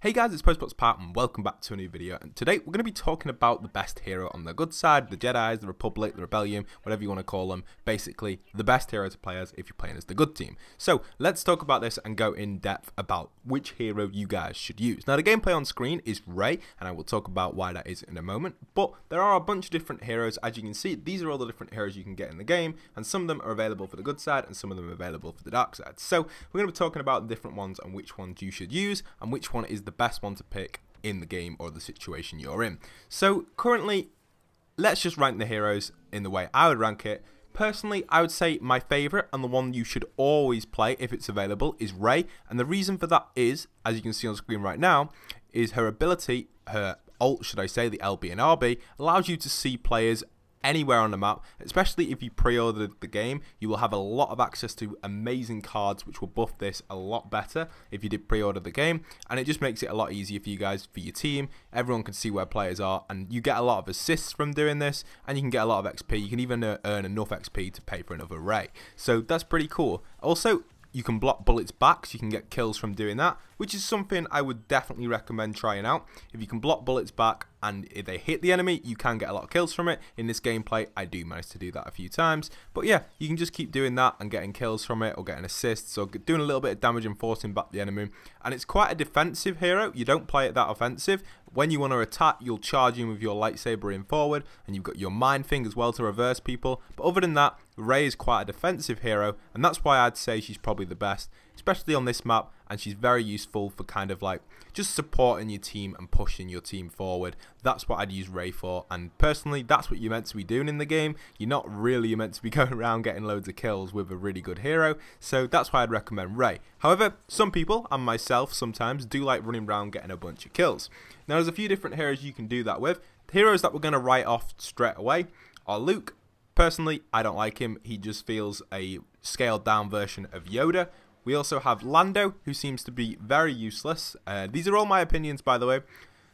Hey guys, it's Postbox Pat and welcome back to a new video, and today we're going to be talking about the best hero on the good side, the Jedis, the Republic, the Rebellion, whatever you want to call them, basically the best hero to play as if you're playing as the good team. So let's talk about this and go in depth about which hero you guys should use. Now the gameplay on screen is Rey, and I will talk about why that is in a moment, but there are a bunch of different heroes. As you can see, these are all the different heroes you can get in the game, and some of them are available for the good side and some of them are available for the dark side. So we're going to be talking about the different ones and which ones you should use and which one is the best one to pick in the game or the situation you're in. So currently, let's just rank the heroes in the way I would rank it. Personally, I would say my favourite and the one you should always play if it's available is Rey, and the reason for that is, as you can see on screen right now, is her ability, her ult should I say, the LB and RB, allows you to see players anywhere on the map. Especially if you pre-ordered the game, you will have a lot of access to amazing cards which will buff this a lot better if you did pre-order the game, and it just makes it a lot easier for you guys, for your team. Everyone can see where players are, and you get a lot of assists from doing this, and you can get a lot of XP. You can even earn enough XP to pay for another Rey, so that's pretty cool. Also, you can block bullets back, so you can get kills from doing that, which is something I would definitely recommend trying out. If you can block bullets back and if they hit the enemy, you can get a lot of kills from it. In this gameplay, I do manage to do that a few times. But yeah, you can just keep doing that and getting kills from it, or getting assists, or doing a little bit of damage and forcing back the enemy. And it's quite a defensive hero. You don't play it that offensive. When you want to attack, you'll charge in with your lightsaber in forward, and you've got your mind thing as well to reverse people. But other than that, Rey is quite a defensive hero, and that's why I'd say she's probably the best, especially on this map. And she's very useful for kind of like just supporting your team and pushing your team forward. That's what I'd use Rey for, and personally that's what you're meant to be doing in the game. You're not really meant to be going around getting loads of kills with a really good hero, so that's why I'd recommend Rey. However, some people, and myself sometimes, do like running around getting a bunch of kills. Now there's a few different heroes you can do that with. The heroes that we're going to write off straight away are Luke. Personally, I don't like him. He just feels a scaled down version of Yoda. We also have Lando, who seems to be very useless. These are all my opinions, by the way.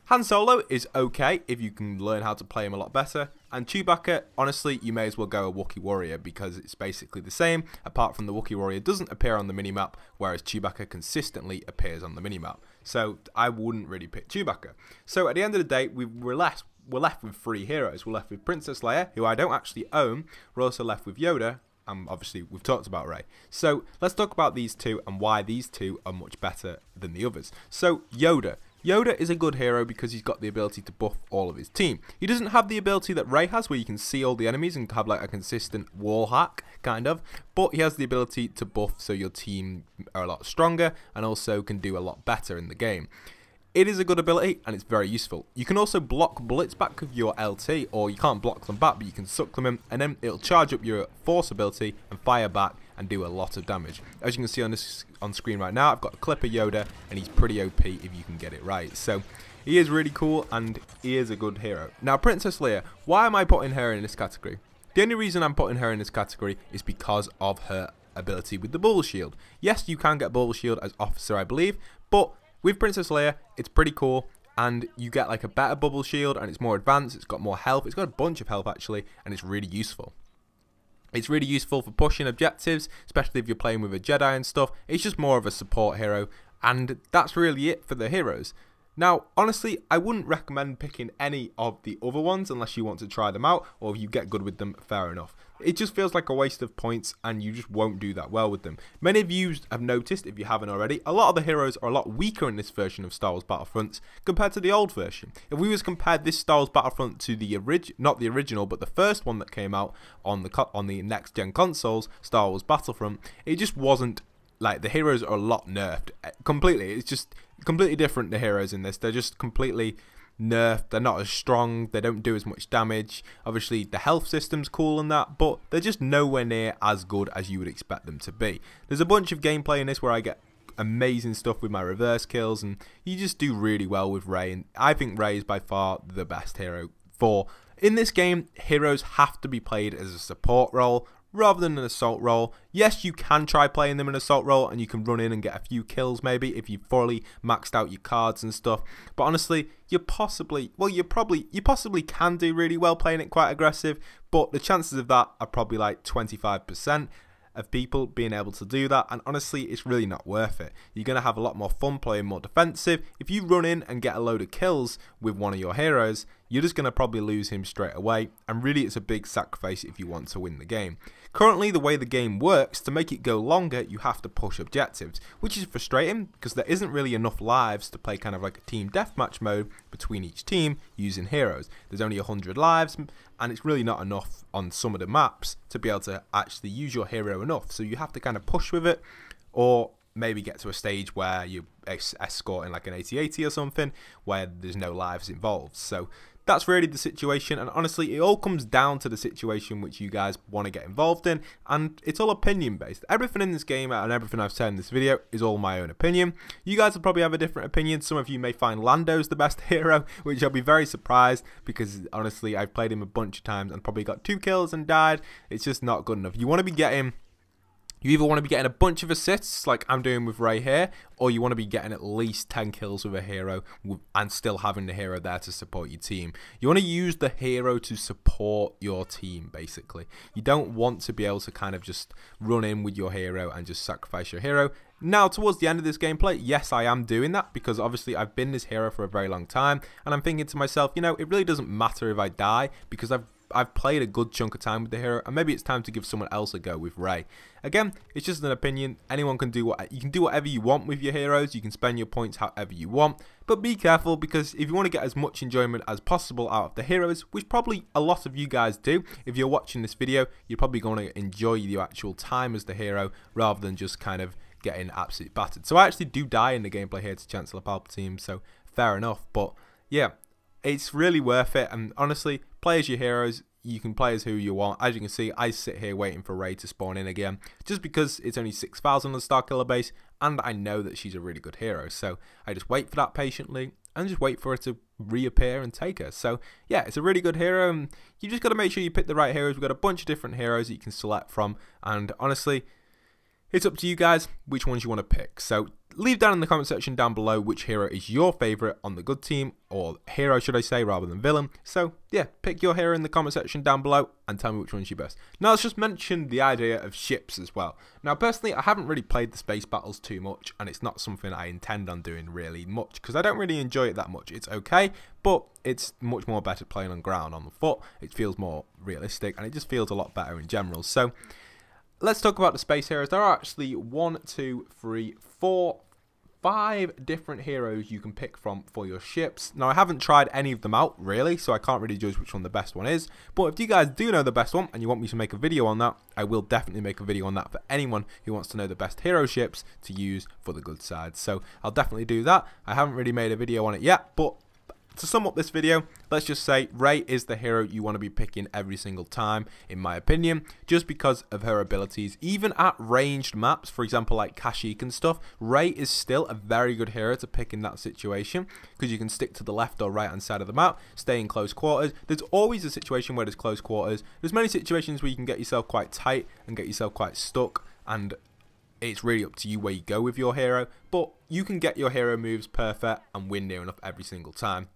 Han Solo is okay if you can learn how to play him a lot better. And Chewbacca, honestly, you may as well go a Wookiee Warrior, because it's basically the same, apart from the Wookiee Warrior doesn't appear on the minimap, whereas Chewbacca consistently appears on the minimap. So I wouldn't really pick Chewbacca. So at the end of the day, we're left with three heroes. We're left with Princess Leia, who I don't actually own. We're also left with Yoda. Obviously, we've talked about Rey. So let's talk about these two and why these two are much better than the others. So Yoda. Yoda is a good hero because he's got the ability to buff all of his team. He doesn't have the ability that Rey has, where you can see all the enemies and have like a consistent wall hack, kind of. But he has the ability to buff so your team are a lot stronger and also can do a lot better in the game. It is a good ability and it's very useful. You can also block bullets back with your LT, or you can't block them back, but you can suck them in, and then it'll charge up your force ability and fire back and do a lot of damage. As you can see on screen right now, I've got a clip of Yoda, and he's pretty OP if you can get it right. So he is really cool and he is a good hero. Now Princess Leia, why am I putting her in this category? The only reason I'm putting her in this category is because of her ability with the bubble shield. Yes, you can get bubble shield as officer, I believe, but with Princess Leia, it's pretty cool, and you get like a better bubble shield, and it's more advanced, it's got more health, it's got a bunch of health actually, and it's really useful. It's really useful for pushing objectives, especially if you're playing with a Jedi and stuff. It's just more of a support hero, and that's really it for the heroes. Now, honestly, I wouldn't recommend picking any of the other ones unless you want to try them out, or if you get good with them, fair enough. It just feels like a waste of points, and you just won't do that well with them. Many of you have noticed, if you haven't already, a lot of the heroes are a lot weaker in this version of Star Wars Battlefront compared to the old version. If we was compared this Star Wars Battlefront to the not the original, but the first one that came out on the next gen consoles, Star Wars Battlefront, it just wasn't. Like, the heroes are a lot nerfed completely. It's just completely different, the heroes in this. They're just completely nerfed. They're not as strong. They don't do as much damage. Obviously, the health system's cool and that, but they're just nowhere near as good as you would expect them to be. There's a bunch of gameplay in this where I get amazing stuff with my reverse kills, and you just do really well with Rey. And I think Rey is by far the best hero for. In this game, heroes have to be played as a support role rather than an assault role. Yes, you can try playing them in an assault role, and you can run in and get a few kills maybe if you've fully maxed out your cards and stuff. But honestly, you possibly can do really well playing it quite aggressive, but the chances of that are probably like 25%. of people being able to do that, and honestly it's really not worth it. You're going to have a lot more fun playing more defensive. If you run in and get a load of kills with one of your heroes, you're just going to probably lose him straight away, and really it's a big sacrifice if you want to win the game. Currently, the way the game works, to make it go longer, you have to push objectives, which is frustrating because there isn't really enough lives to play kind of like a team deathmatch mode between each team using heroes. There's only 100 lives, and it's really not enough on some of the maps to be able to actually use your hero enough. So you have to kind of push with it, or maybe get to a stage where you're escorting like an 80-80 or something, where there's no lives involved. So that's really the situation, and honestly it all comes down to the situation which you guys want to get involved in, and it's all opinion based. Everything in this game and everything I've said in this video is all my own opinion. You guys will probably have a different opinion. Some of you may find Lando's the best hero, which I'll be very surprised, because honestly I've played him a bunch of times and probably got 2 kills and died. It's just not good enough. You want to be getting You either want to be getting a bunch of assists like I'm doing with Rey here, or you want to be getting at least 10 kills with a hero and still having the hero there to support your team. You want to use the hero to support your team, basically. You don't want to be able to kind of just run in with your hero and just sacrifice your hero. Now, towards the end of this gameplay, yes, I am doing that, because obviously I've been this hero for a very long time, and I'm thinking to myself, you know, it really doesn't matter if I die, because I've played a good chunk of time with the hero, and maybe it's time to give someone else a go with Rey. Again, it's just an opinion. Anyone can do you can do whatever you want with your heroes. You can spend your points however you want, but be careful, because if you want to get as much enjoyment as possible out of the heroes, which probably a lot of you guys do, if you're watching this video, you're probably going to enjoy the actual time as the hero rather than just kind of getting absolutely battered. So I actually do die in the gameplay here to Chancellor Palpatine, so fair enough. But yeah, it's really worth it, and honestly, play as your heroes. You can play as who you want. As you can see, I sit here waiting for Rey to spawn in again, just because it's only 6,000 on the Starkiller base, and I know that she's a really good hero. So I just wait for that patiently, and just wait for her to reappear and take her. So yeah, it's a really good hero, and you just got to make sure you pick the right heroes. We've got a bunch of different heroes that you can select from, and honestly, it's up to you guys which ones you want to pick. So leave down in the comment section down below which hero is your favourite on the good team, or hero should I say, rather than villain. So yeah, pick your hero in the comment section down below and tell me which one's your best. Now let's just mention the idea of ships as well. Now personally, I haven't really played the space battles too much, and it's not something I intend on doing really much, because I don't really enjoy it that much. It's okay, but it's much more better playing on ground, on the foot. It feels more realistic, and it just feels a lot better in general. So let's talk about the space heroes. There are actually 5 different heroes you can pick from for your ships. Now, I haven't tried any of them out, really, so I can't really judge which one the best one is. But if you guys do know the best one and you want me to make a video on that, I will definitely make a video on that for anyone who wants to know the best hero ships to use for the good side. So I'll definitely do that. I haven't really made a video on it yet, but to sum up this video, let's just say Rey is the hero you want to be picking every single time, in my opinion, just because of her abilities. Even at ranged maps, for example like Kashyyyk and stuff, Rey is still a very good hero to pick in that situation, because you can stick to the left or right hand side of the map, stay in close quarters. There's always a situation where there's close quarters. There's many situations where you can get yourself quite tight and get yourself quite stuck, and it's really up to you where you go with your hero, but you can get your hero moves perfect and win near enough every single time.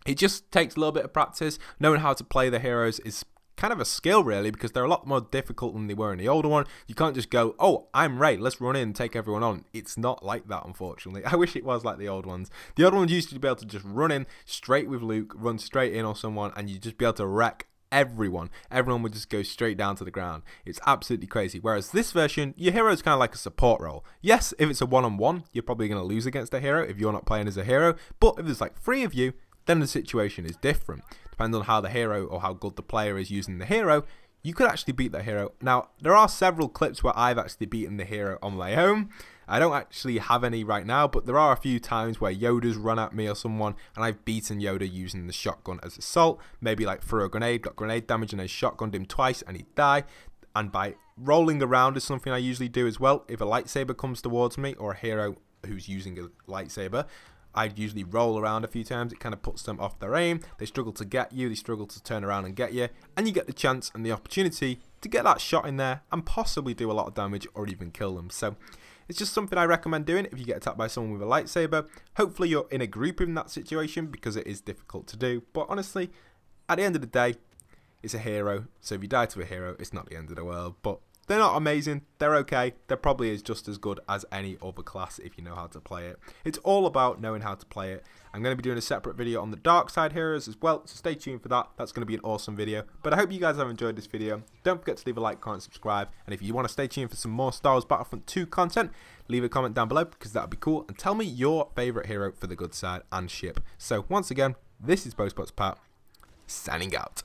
It just takes a little bit of practice. Knowing how to play the heroes is kind of a skill, really, because they're a lot more difficult than they were in the older one. You can't just go, oh, I'm Rey, let's run in and take everyone on. It's not like that, unfortunately. I wish it was like the old ones. The old ones used to be able to just run in straight with Luke, run straight in on someone, and you'd just be able to wreck everyone. Everyone would just go straight down to the ground. It's absolutely crazy. Whereas this version, your hero is kind of like a support role. Yes, if it's a one-on-one, you're probably going to lose against a hero if you're not playing as a hero. But if there's like 3 of you, then the situation is different. Depending on how the hero or how good the player is using the hero, you could actually beat the hero. Now, there are several clips where I've actually beaten the hero on my own. I don't actually have any right now, but there are a few times where Yoda's run at me or someone, and I've beaten Yoda using the shotgun as assault. Maybe like throw a grenade, got grenade damage, and I shotgunned him twice and he'd die. And by rolling around is something I usually do as well. If a lightsaber comes towards me, or a hero who's using a lightsaber, I'd usually roll around a few times. It kind of puts them off their aim. They struggle to get you. They struggle to turn around and get you. And you get the chance and the opportunity to get that shot in there and possibly do a lot of damage or even kill them. So it's just something I recommend doing if you get attacked by someone with a lightsaber. Hopefully you're in a group in that situation, because it is difficult to do. But honestly, at the end of the day, it's a hero. So if you die to a hero, it's not the end of the world. But They're not amazing, they're okay, they're probably just as good as any other class if you know how to play it. It's all about knowing how to play it. I'm going to be doing a separate video on the dark side heroes as well, so stay tuned for that. That's going to be an awesome video. But I hope you guys have enjoyed this video. Don't forget to leave a like, comment, subscribe, and if you want to stay tuned for some more Star Wars Battlefront 2 content, leave a comment down below because that would be cool, and tell me your favourite hero for the good side and ship. So once again, this is Bossk Pat, signing out.